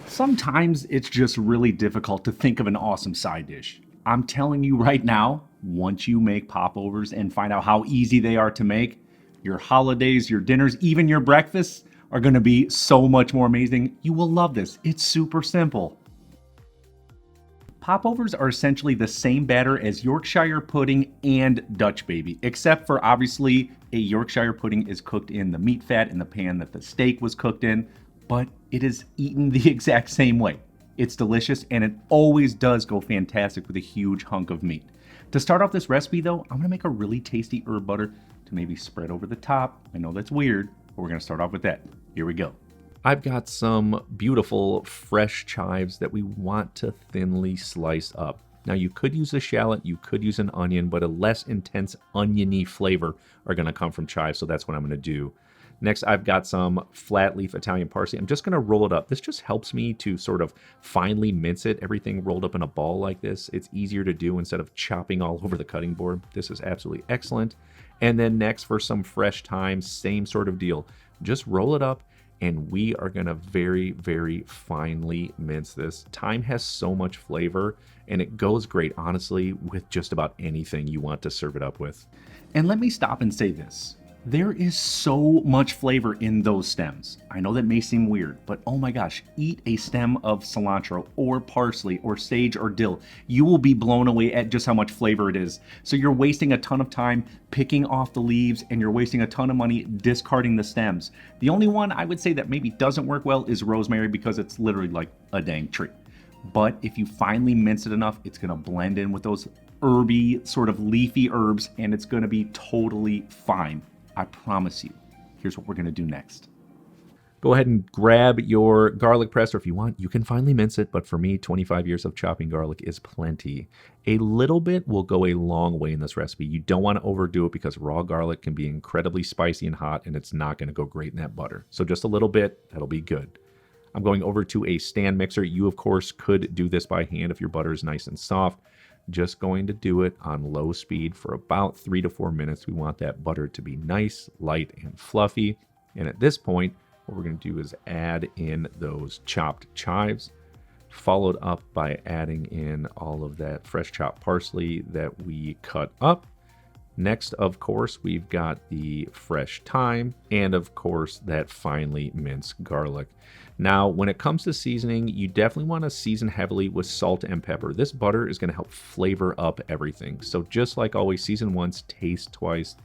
Sometimes it's just really difficult to think of an awesome side dish. I'm telling you right now, once you make popovers and find out how easy they are to make, your holidays, your dinners, even your breakfasts are going to be so much more amazing. You will love this. It's super simple. Popovers are essentially the same batter as Yorkshire pudding and Dutch baby, except for obviously a Yorkshire pudding is cooked in the meat fat in the pan that the steak was cooked in, but it is eaten the exact same way. It's delicious and it always does go fantastic with a huge hunk of meat. To start off this recipe though, I'm gonna make a really tasty herb butter to maybe spread over the top. I know that's weird, but we're gonna start off with that. Here we go. I've got some beautiful fresh chives that we want to thinly slice up. Now you could use a shallot, you could use an onion, but a less intense oniony flavor are gonna come from chives, so that's what I'm gonna do. Next, I've got some flat leaf Italian parsley. I'm just gonna roll it up. This just helps me to sort of finely mince it. Everything rolled up in a ball like this. It's easier to do instead of chopping all over the cutting board. This is absolutely excellent. And then next for some fresh thyme, same sort of deal. Just roll it up and we are gonna very, very finely mince this. Thyme has so much flavor and it goes great, honestly, with just about anything you want to serve it up with. And let me stop and say this. There is so much flavor in those stems. I know that may seem weird, but oh my gosh, eat a stem of cilantro or parsley or sage or dill. You will be blown away at just how much flavor it is. So you're wasting a ton of time picking off the leaves and you're wasting a ton of money discarding the stems. The only one I would say that maybe doesn't work well is rosemary because it's literally like a dang tree. But if you finely mince it enough, it's gonna blend in with those herby, sort of leafy herbs and it's gonna be totally fine. I promise you. Here's what we're gonna do next. Go ahead and grab your garlic press, or if you want, you can finely mince it, but for me, 25 years of chopping garlic is plenty. A little bit will go a long way in this recipe. You don't want to overdo it because raw garlic can be incredibly spicy and hot, and it's not gonna go great in that butter. So just a little bit, that'll be good. I'm going over to a stand mixer. You, of course, could do this by hand if your butter is nice and soft. Just going to do it on low speed for about 3 to 4 minutes. We want that butter to be nice, light, and fluffy. And at this point, what we're going to do is add in those chopped chives, followed up by adding in all of that fresh chopped parsley that we cut up. Next, of course, we've got the fresh thyme and, of course, that finely minced garlic. Now, when it comes to seasoning, you definitely want to season heavily with salt and pepper. This butter is going to help flavor up everything. So just like always, season once, taste twice.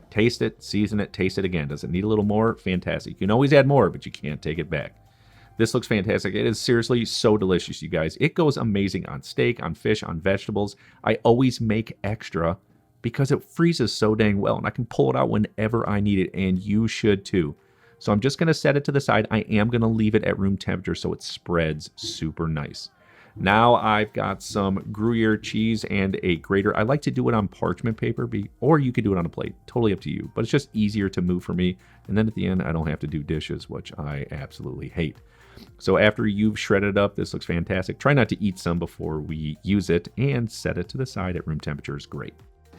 Taste it, season it, taste it again. Does it need a little more? Fantastic. You can always add more, but you can't take it back. This looks fantastic. It is seriously so delicious, you guys. It goes amazing on steak, on fish, on vegetables. I always make extra because it freezes so dang well, and I can pull it out whenever I need it, and you should too. So I'm just going to set it to the side. I am going to leave it at room temperature so it spreads super nice. Now I've got some Gruyere cheese and a grater. I like to do it on parchment paper, or you could do it on a plate. Totally up to you, but it's just easier to move for me. And then at the end, I don't have to do dishes, which I absolutely hate. So after you've shredded up, this looks fantastic. Try not to eat some before we use it, and set it to the side at room temperature is great.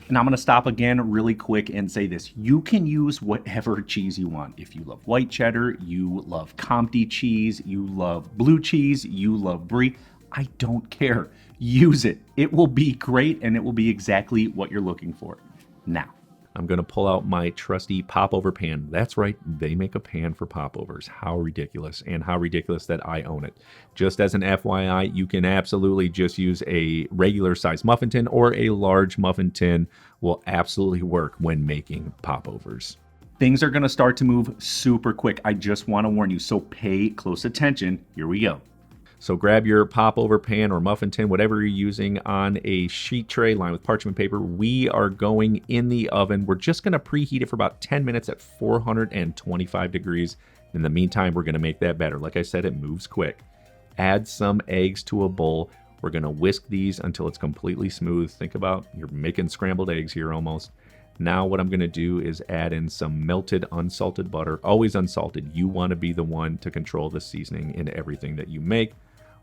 And I'm gonna stop again really quick and say this. You can use whatever cheese you want. If you love white cheddar, you love Comté cheese, you love blue cheese, you love brie, I don't care. Use it. It will be great and it will be exactly what you're looking for. Now, I'm going to pull out my trusty popover pan. That's right, they make a pan for popovers. How ridiculous, and how ridiculous that I own it. Just as an FYI, you can absolutely just use a regular size muffin tin, or a large muffin tin will absolutely work when making popovers. Things are gonna start to move super quick. I just wanna warn you, so pay close attention. Here we go. So grab your popover pan or muffin tin, whatever you're using, on a sheet tray lined with parchment paper. We are going in the oven. We're just going to preheat it for about 10 minutes at 425 degrees. In the meantime, we're going to make that batter. Like I said, it moves quick. Add some eggs to a bowl. We're going to whisk these until it's completely smooth. Think about, you're making scrambled eggs here almost. Now what I'm going to do is add in some melted unsalted butter. Always unsalted. You want to be the one to control the seasoning in everything that you make.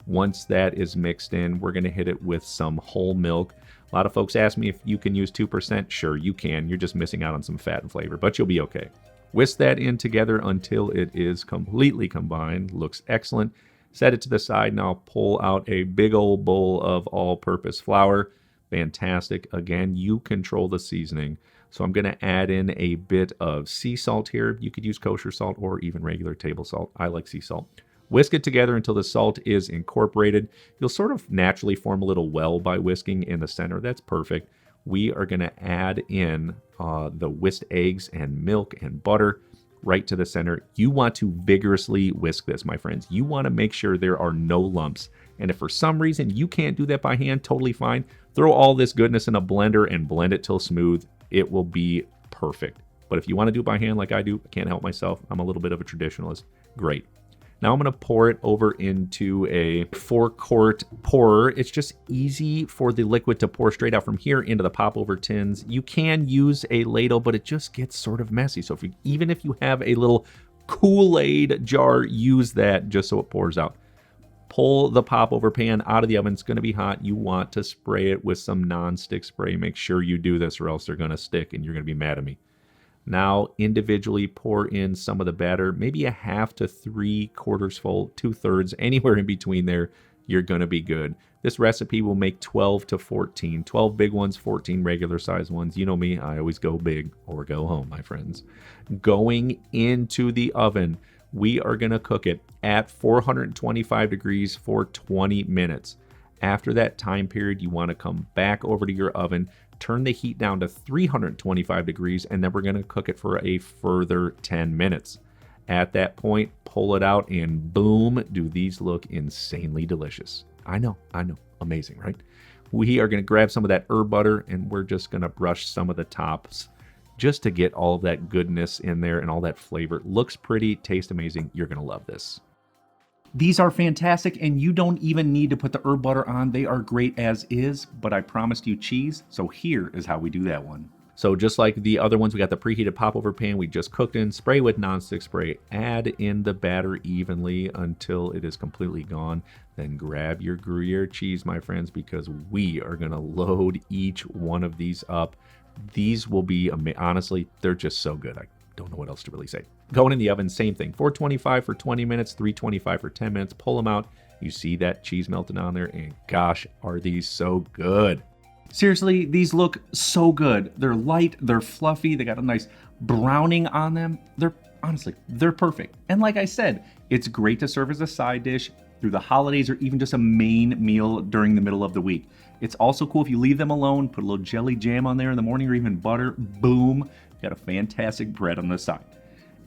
Once that is mixed in, we're going to hit it with some whole milk. A lot of folks ask me if you can use 2%. Sure, you can. You're just missing out on some fat and flavor, but you'll be okay. Whisk that in together until it is completely combined. Looks excellent. Set it to the side. Now pull out a big old bowl of all-purpose flour. Fantastic. Again, you control the seasoning. So I'm going to add in a bit of sea salt here. You could use kosher salt or even regular table salt. I like sea salt. Whisk it together until the salt is incorporated. You'll sort of naturally form a little well by whisking in the center. That's perfect. We are going to add in the whisked eggs and milk and butter right to the center. You want to vigorously whisk this, my friends. You want to make sure there are no lumps. And if for some reason you can't do that by hand, totally fine. Throw all this goodness in a blender and blend it till smooth. It will be perfect. But if you want to do it by hand like I do, I can't help myself. I'm a little bit of a traditionalist. Great. Now I'm going to pour it over into a 4-quart pourer. It's just easy for the liquid to pour straight out from here into the popover tins. You can use a ladle, but it just gets sort of messy. So even if you have a little Kool-Aid jar, use that just so it pours out. Pull the popover pan out of the oven. It's going to be hot. You want to spray it with some non-stick spray. Make sure you do this or else they're going to stick and you're going to be mad at me. Now individually pour in some of the batter, maybe a half to 3/4 full, 2/3, anywhere in between there. You're going to be good. This recipe will make 12 to 14, 12 big ones, 14 regular size ones. You know me, I always go big or go home, my friends. Going into the oven, we are going to cook it at 425 degrees for 20 minutes. After that time period, you want to come back over to your oven, turn the heat down to 325 degrees, and then we're going to cook it for a further 10 minutes. At that point, pull it out, and boom, do these look insanely delicious. I know, amazing, right? We are going to grab some of that herb butter, and we're just going to brush some of the tops just to get all of that goodness in there and all that flavor. Looks pretty, tastes amazing. You're going to love this. These are fantastic, and you don't even need to put the herb butter on. They are great as is, but I promised you cheese, so here is how we do that one. So just like the other ones, we got the preheated popover pan we just cooked in. Spray with nonstick spray. Add in the batter evenly until it is completely gone. Then grab your Gruyere cheese, my friends, because we are going to load each one of these up. These will be, honestly, they're just so good. I don't know what else to really say. Going in the oven, same thing. 425 for 20 minutes, 325 for 10 minutes. Pull them out. You see that cheese melting on there, and gosh, are these so good. Seriously, these look so good. They're light, they're fluffy, they got a nice browning on them. They're perfect. And like I said, it's great to serve as a side dish through the holidays or even just a main meal during the middle of the week. It's also cool if you leave them alone, put a little jelly jam on there in the morning or even butter, boom, got a fantastic bread on the side.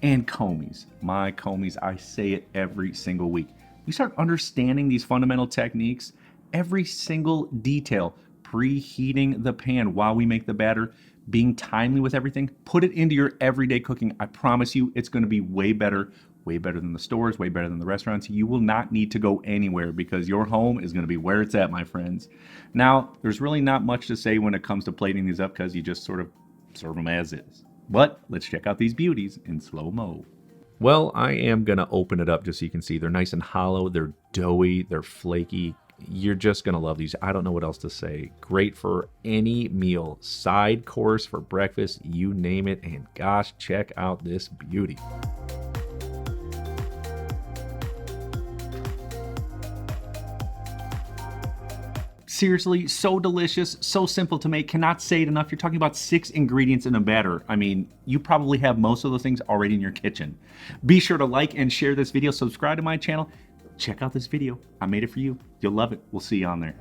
And Comies, my Comies, I say it every single week. You start understanding these fundamental techniques, every single detail, preheating the pan while we make the batter, being timely with everything, put it into your everyday cooking. I promise you it's going to be way better than the stores, way better than the restaurants. You will not need to go anywhere because your home is going to be where it's at, my friends. Now, there's really not much to say when it comes to plating these up because you just sort of serve them as is. But let's check out these beauties in slow-mo. Well, I am going to open it up just so you can see. They're nice and hollow. They're doughy. They're flaky. You're just going to love these. I don't know what else to say. Great for any meal, side course, for breakfast, you name it. And gosh, check out this beauty. Seriously, so delicious, so simple to make, cannot say it enough. You're talking about 6 ingredients in a batter. I mean, you probably have most of those things already in your kitchen. Be sure to like and share this video, subscribe to my channel, check out this video. I made it for you. You'll love it. We'll see you on there.